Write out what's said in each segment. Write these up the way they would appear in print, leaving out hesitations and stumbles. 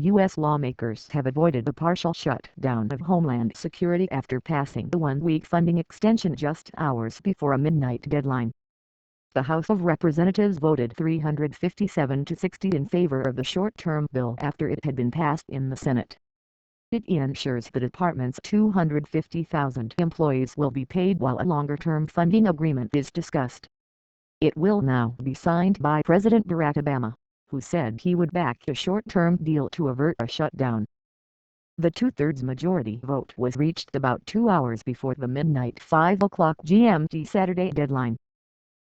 U.S. lawmakers have avoided a partial shutdown of Homeland Security after passing the one-week funding extension just hours before a midnight deadline. The House of Representatives voted 357 to 60 in favor of the short-term bill after it had been passed in the Senate. It ensures the department's 250,000 employees will be paid while a longer-term funding agreement is discussed. It will now be signed by President Barack Obama, who said he would back a short-term deal to avert a shutdown. The two-thirds majority vote was reached about 2 hours before the midnight 5 o'clock GMT Saturday deadline.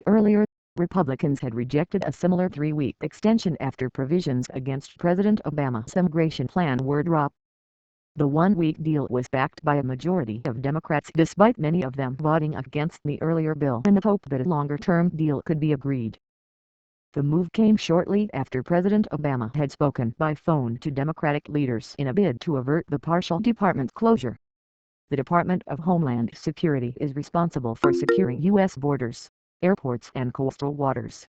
Earlier, Republicans had rejected a similar 3-week extension after provisions against President Obama's immigration plan were dropped. The one-week deal was backed by a majority of Democrats despite many of them voting against the earlier bill in the hope that a longer-term deal could be agreed. The move came shortly after President Obama had spoken by phone to Democratic leaders in a bid to avert the partial department closure. The Department of Homeland Security is responsible for securing U.S. borders, airports and coastal waters.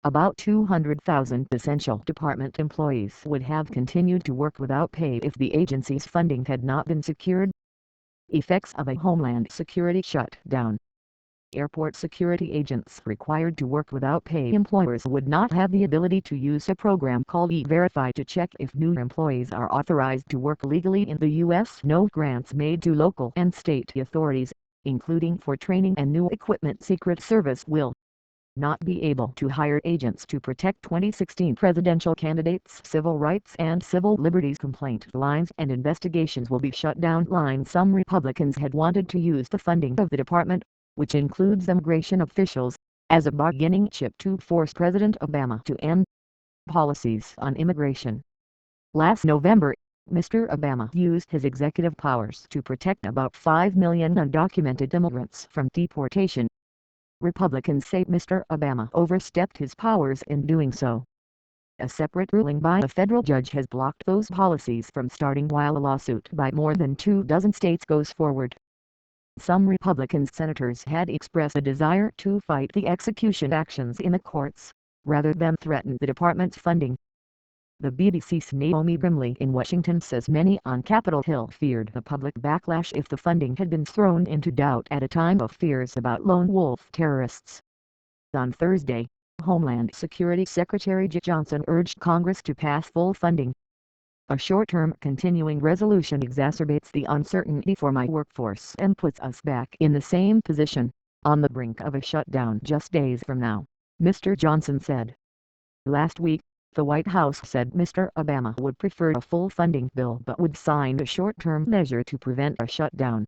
About 200,000 essential department employees would have continued to work without pay if the agency's funding had not been secured. Effects of a Homeland Security shutdown. Airport security agents required to work without pay employers would not have the ability to use a program called E-Verify to check if new employees are authorized to work legally in the U.S. No grants made to local and state authorities, including for training and new equipment. Secret Service will not be able to hire agents to protect 2016 presidential candidates. Civil rights and civil liberties complaint lines and investigations will be shut down. Some Republicans had wanted to use the funding of the department, which includes immigration officials, as a bargaining chip to force President Obama to end policies on immigration. Last November, Mr. Obama used his executive powers to protect about 5 million undocumented immigrants from deportation. Republicans say Mr. Obama overstepped his powers in doing so. A separate ruling by a federal judge has blocked those policies from starting while a lawsuit by more than 24 states goes forward. Some Republican senators had expressed a desire to fight the execution actions in the courts, rather than threaten the department's funding. The BBC's Naomi Brimley in Washington says many on Capitol Hill feared a public backlash if the funding had been thrown into doubt at a time of fears about lone wolf terrorists. On Thursday, Homeland Security Secretary Jeh Johnson urged Congress to pass full funding. A short-term continuing resolution exacerbates the uncertainty for my workforce and puts us back in the same position, on the brink of a shutdown just days from now, Mr. Johnson said. Last week, the White House said Mr. Obama would prefer a full funding bill but would sign a short-term measure to prevent a shutdown.